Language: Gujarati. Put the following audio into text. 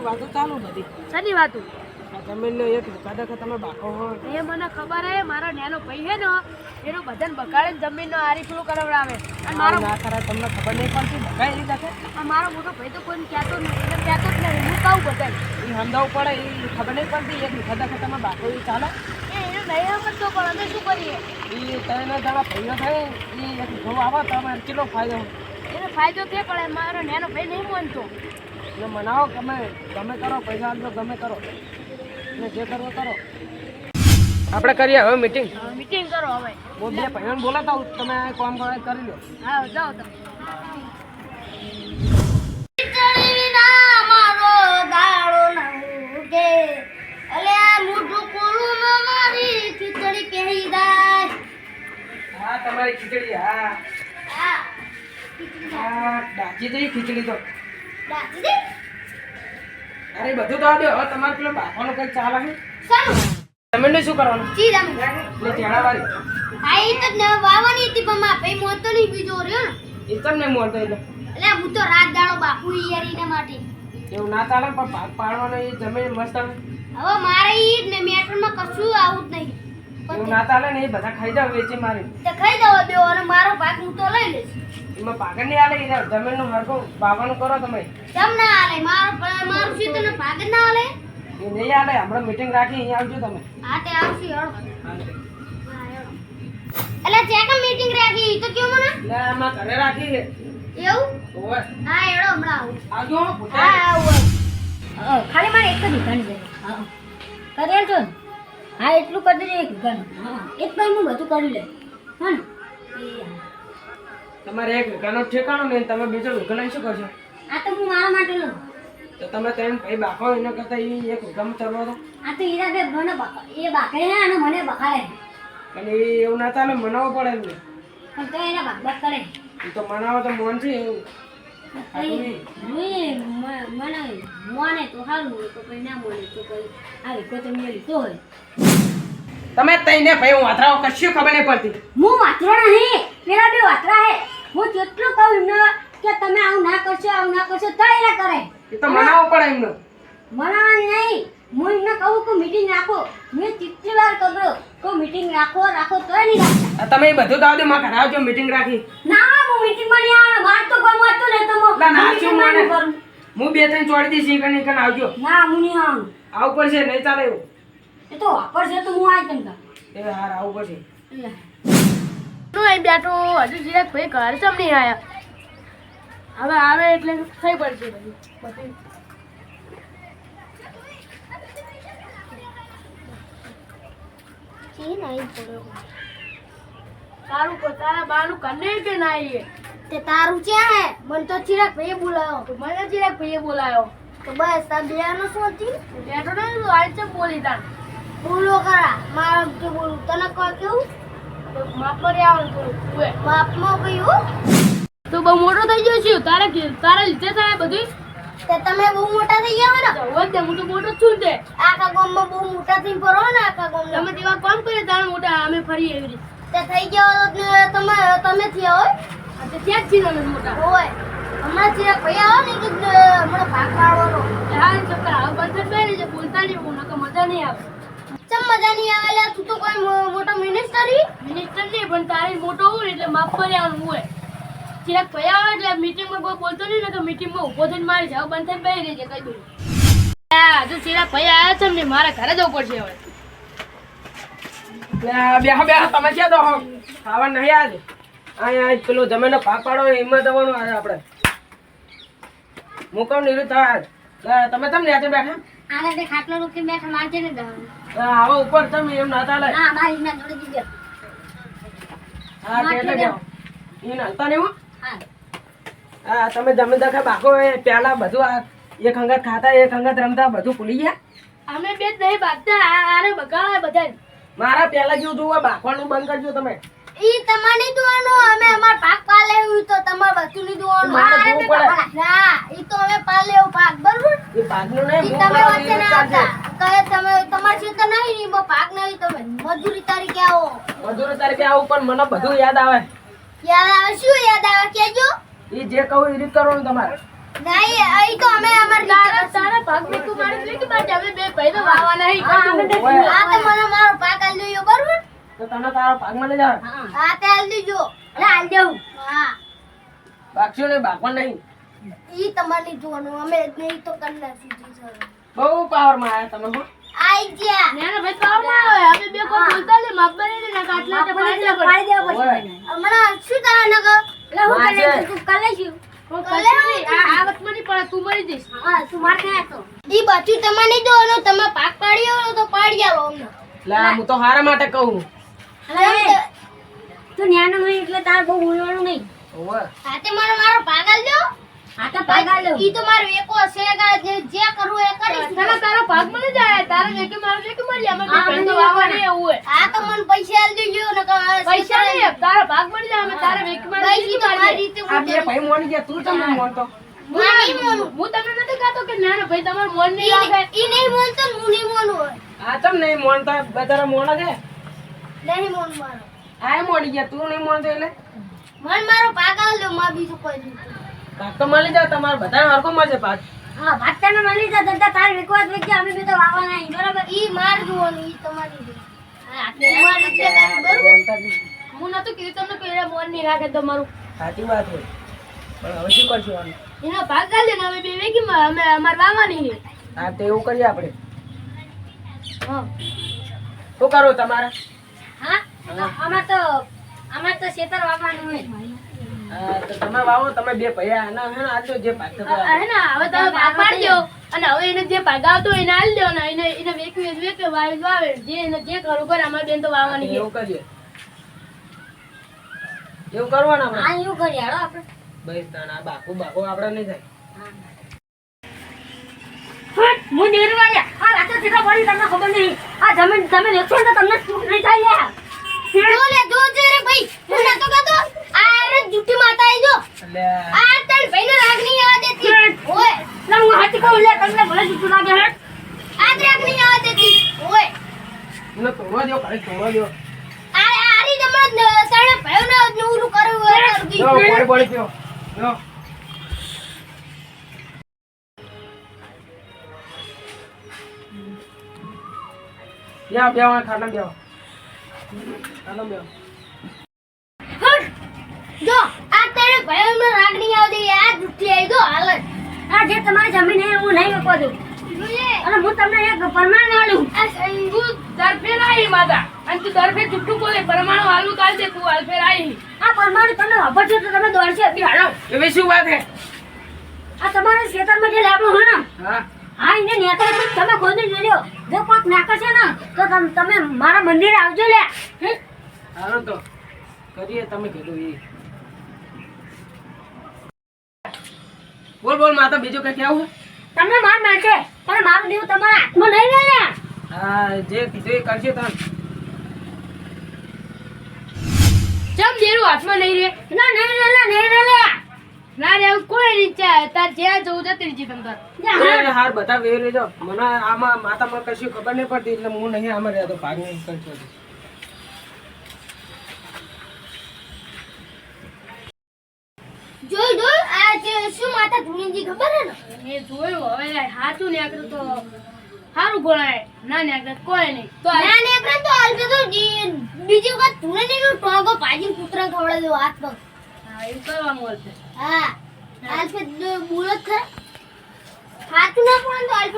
વાતો ચાલુ બધી સની વાતું જમીન એક કદાચ તમે બાકો હોય એ મને ખબર હે મારો નેનો ભાઈ હે ને એનો બધાને બગાડે જમીનનો આરીફળું કરાવડાવે અને મારો ના કરે તમને ખબર નહીં પડતી બગાઈ રીતે આ મારો મોટો ભાઈ તો કોઈને કહેતો નથી એને કહેતો જ નહીં હું કહું બધાને એ સમજાવવું પડે એ ખબર નહીં પડતી એક કદાચ તમે બાકો એ ચાલે એને નહીં સમજતો પણ અમે શું કરીએ એ ત્રણ જણા ભાઈઓ થાય એ એક જો આવો તમારે કેટલો ફાયદો એને ફાયદો છે પણ મારો નેનો ભાઈ નહીં માનતો એટલે મનાવો ગમે કરો પૈસા આપજો ગમે કરો ને જે કરવો કરો આપણે કરીએ હવે મીટિંગ મીટિંગ કરો હવે હું બે ભાઈઓને બોલાતા હું તમે કામ કરી લો હા જાઓ તમે હા તમારી ખીચડી હા દાજી જઈ ખીચડી તો અરે બધું તો દો હવે તમારે પેલો બાપાનો કઈ ચાલે છે તમે શું કરવાનું એટલે ચેડાવાળી એ તમને મળતો એટલે એવું ના ચાલે પણ ભાગ પાડવાનો એ જમીન મસ્ત આવે એવું ના ચાલે ને એ બધા ખાઈ જાવ વેચી મારી મારો ભાગ હું તો લઈ લઈશ એમાં પાગળ નહીં આલે એ જમીનનું હરખું બાવાનું કરો તમે કેમ ના આલે મારું સીધું ને ભાગ જ ના આલે એ નહીં આલે હમણાં મીટિંગ રાખી અહીંયા આવજો તમે હા તે આવશે હેડો એટલે ચેકમ મીટિંગ રાખી ઈ તો કેમ મને એટલે આમાં ઘરે રાખી છે એવું ઓવે હા હેડો હમણાં આવું આવજો હા આવું ખાલી મારે એક જ દુકાન છે હા કરી આલજો ને હા એટલું કરી દેજો એક દુકાન હા એક ભાઈ હું બધું કરી લે હા ને તમારે એક વીઘાનો ઠેકાણો ને તમે બીજો વીઘો લઈને શું કરશો આ તો હું મારા માટે લઉં તો તમે તેમ ભાઈ બાકો એના કરતા એ એક વીઘામાં ચાલવા દો આ તો હીરા બે મને એ બાકડે હે અને મને બખાડે અને એ એવું ના ચાલે મનાવવો પડે એમને પણ તો એને ભાગ કરે એ તો મનાવો તો મોન છે એવું મને મોને તો સારું તો કઈ ના મોને તો કઈ આવી કોઈ તમે લીધો હોય તમે તઈને ભાઈ હું વાતરાઓ કશું ખબર નહીં પડતી હું વાતરો નહીં પેલા બે વાતરા હે હું જેટલું કહું ને કે તમે આવું ના કરશો તો એને કરે એ તો મનાવવો પડે એમને મનાવા નહીં હું એમને કહું કે મીટિંગ રાખો મેં કેટલી વાર કહ્યું કે મીટિંગ રાખો તો નહીં રાખતા આ તમે એ બધું દાવ દે માં ઘરે આવજો મીટિંગ રાખી ના હું મીટિંગ માં નહીં આવે માર તો કોઈ મત નહીં તો ના શું મને હું બે ત્રણ ચોડી દઈશ ઈકન આવજો ના હું નહીં આવું આવું પડશે નહીં ચાલે એવું એ તો વાપર છે તો હું આવી તને એ હાર આવું પડશે તું અહીં બેઠો હજુ જીરાક ભાઈ ઘર ચમ નહીં આયા હવે આવે એટલે થઈ પડશે બધું તારું કો તારા બાનું કને કે નાઈએ તે તારું ક્યાં હે મને તો ચિરાગ ભાઈએ બોલાયો તો મને ચિરાગ ભાઈએ બોલાયો તો બસ તાર બેનો શું હતી બેઠો ને તું આજ છે બોલી તાર બોલો કરા માર કે બોલું તને કો કેવું તો માપ પર આવવાનું તું માપમાં કયું તો બહુ મોટો થઈ ગયો છે તારા લીધે થાય બધું તે તમે બહુ મોટા થઈ ગયા ને વચ્ચે હું તો મોટો છું તે આખા ગામમાં બહુ મોટા થઈ ફરો ને આખા ગામમાં તમે તેવા કામ કરે તારા મોટા અમે ફરી એવી રીતે તે થઈ ગયો તમે થયા હોય તે ત્યાં જ છીએ મોટા હોય હમણાં ચિરાગ ભાઈ આવો ને કે હમણાં ભાગ પાડવાનો હા ચક્કર આવ બંધ થઈ છે બોલતા નહીં હું નકર મજા નહીં આવે ચમ મજા નહીં આવે લે તું તો કોઈ મોટો મિનિસ્ટર નહીં પણ તારી મોટો હોય એટલે માફ કરી આવવાનું હોય ચિરાગ ભાઈ આવે એટલે મીટિંગમાં કોઈ બોલતો નહીં ને કે મીટિંગમાં ઊભો થઈને મારી જાવ બંધ થઈને બેસી રહેજે કઈ દઉં હજુ ચિરાગ ભાઈ આવ્યા છે ને મારે ઘરે જવું પડશે હવે બે તમે ક્યાં દો ખાવા નહીં આજે અહીંયા પેલો જમીનનો ભાગ પાડો એમાં જવાનું આજે આપણે હું કહું નીરું થાય તમે તમને આજે બેઠા આને તે ખાટલો રૂકી બેઠા મારજે ને આવો ઉપર તમે એમ ના ચાલે ના મારી ના જોડે દીજો હા એટલે જાઓ એ નાલતા નહીં હા હા તમે જમીન દખા બાકો પેલા બધું આ એક અંગત ખાતા એક અંગત રમતા બધું ભૂલી ગયા અમે બે નહીં ભાગતા આરે બગાડે બધા મારા પેલા જેવું જોવા બાકવાનું બંધ કરજો તમે ઈ તમારી દુવાનો અમે અમાર ભાગ પાલે એવું તો તમાર બધુંની દુવાનો મારે જોવું પડે ના ઈ તો અમે પાલે એવું ભાગ બરોબર એ ભાગનું નહીં ઈ તમે વચ્ચે ના આવતા તો તમે તમાર છે તો નહીં ઈ ભાગ નહીં તમે મજૂરી તારીખે આવો મજૂરી તારીખે આવું પણ મને બધું યાદ આવે યાદ આવે શું યાદ આવે કેજો એ જે કહું એ રીત કરવાનું તમારે નહીં અહીં તો અમે અમાર તારા ભાગ મે તું મારી દે કે બાદ અમે બે ભાઈ તો વાવા નહીં ઓવે. આ તો મને મારો ભાગ આલ દયો બરોબર તો તને તારો ભાગ મળી જાય હા તે આલ દેજો અરે આલ દેવું હા બાકશો ને બાકવા નહીં ઈ તમારી જોવાનું અમે નહીં તો કન્ના સીધી સર બહુ પાવર માં આયા તમે હો આઈ ગયા નાના ભાઈ પાવર માં આવે અમે બે કો બોલતા લે માપ બને ને ના કાટલા તે પાડી દેવા ઓવે. હમણાં શું તારા નગર એટલે હું વાંચે. કરે તું કાલે શું આ વખત પણ તું મરી જઈશ હા તું માર ને તો ઈ બાજુ તમારે દોનો તમે પાક પાડી આવો તો પાડી આવો અમને લા હું તો હારા માટે કહું તું ન્યાનો હોય એટલે તાર બહુ બોલવાનું નહીં ઓવે. હાતે મારો પાગલ દો હાતે પાગલ દો ઈ તો મારો એકો સેગા જે કરું એ કરીશ તારો ભાગ મળી જાય તારે જેકે મારો જેકે મળી અમે તો વાવવાની એવું હા તો મને પૈસા આલ દેજો ને પૈસા લે તારો ભાગ મળી જાય અમે તારે વેક મારી તો મારી રીતે આ બે ભાઈ મોની ગયા તું તમને મોનતો હું તમને નથી કહેતો કે ના ભાઈ તમાર મોન નહીં આવે ઈ નહીં મોનતો હું નહીં મોનું આ તમ નહીં મોનતા બધારા મોણા છે નહીં મોન મારો આ મોડી ગયા તું નહીં મોનતો એટલે મન મારો પાગલ દો માં બીજું કોઈ નહીં ભાગ તો મળી જાય તમારે બધા હરકો મળશે પાછ હા વાત તને મળી જાય તો તાર વિકવાસ વેચી અમે બે તો વાવવાના નહીં બરાબર ઈ માર જોવાનું ઈ તમારી રીતે હા તમારી રીતે બરાબર મોનતા બી. હું નતો કીધું તમને કે એરા મોન નહીં રાખે તમારું સાચી વાત હોય પણ હવે શું કરશું આને? એનો ભાગ ગાલ દે ને અમે બે વેકી અમે અમાર વાવવાની છે હા તો એવું કરીએ આપણે હા શું કરો તમારે હા અમાર તો શેતર વાવવાનું હોય હા તો તમે વાવો તમે બે ભૈયા આના હે ને આજો જે ભાગ થતો હે ને હવે તમે ભાગ પાડી દો અને હવે એને જે ભાગ આવતો એને આલ દો ને એને વેકે વાવે જે એને જે કરું કરે અમાર બેન તો વાવવાની છે એવું કરીએ એવું કરવાના આપણે હા એવું કરી હાલો આપણે બસ તાણા બાકુ આપણે નહીં થાય હું નિર્વાયા આ રાતે સીધા પડી તમને ખબર નહીં આ જમીન તમે વેચો ને તો તમને સુખ નહીં થાય યાર જો રે ભાઈ હું નતો કહેતો આ રે જુઠ્ઠી માતા આઈ જો એટલે આ તન ભાઈને રાગ નહીં આવવા દેતી ઓય ના હું હાથી કહું લે તમને ભલે જુઠ્ઠું લાગે હે આ રાગ નહીં આવવા દેતી ઓય મને તોડવા દો ખાલી તોડવા દો આ આરી તમને સણે ભાઈઓને ઊરું કરવું હોય કરવી લો પાણી પીઓ લો બેવા ખાટલા બેવા ખાટલા બેવા જો આ તેરે ભાઈઓને રાગ નહીં આવતી આ જુઠ્ઠી આઈ જો હાલ આ જે તમારી જમીન હે હું નહીં વેચવા દઉં અને હું તમને એક પરમાણ આલું તું દરફેર આવી માતા અને તું દરફેર જુઠ્ઠું બોલે પરમાણ આલું કાલ દે તું આલફેર આવી આ પરમાણ તમે ખબર છે તો તમે દોડશે બી હાલો એવી શું વાત હે આ તમારા ખેતરમાં જે લાબડું હોય ને હા હા એને નેતા તમે ખોદી જોજો જો કોક નાખશે ને તો તમે મારા મંદિરે આવજો લે હાલો તો કરીએ તમે કીધું એ બોલ માતા બીજું કઈ કેવું તમને માર મળશે પણ મારું દેવું તમારા હાથમાં નહીં રહે ને હા જે કીધું એ કરશે તમે ચમ દેરું હાથમાં નહીં રે ના નહીં રે ના રે કોઈ નીચે તાર જ્યાં જવું જતી રહી તમ હાર બધા વેર રહેજો મને આમાં માતામાં કશું ખબર નહીં પડતી એટલે હું નહીં આમાં રહેતો ભાગ નહીં કરતો જોઈ આ જે શું માતા ધુણીજી ખબર હે ને એ જોયું હવે હાચું ને આગળ તો હારું ગોળાય ના ને આગળ કોઈ નહીં તો ના ને આગળ તો હાલ તો બીજી વખત ધુણીજી નો ટોગો ભાજી પુત્ર ખવડાવી દો હાથ પગ હા એવું કરવાનું હોય હા હાલ પે બોલત ખરા હાથ ના પણ તો હાલ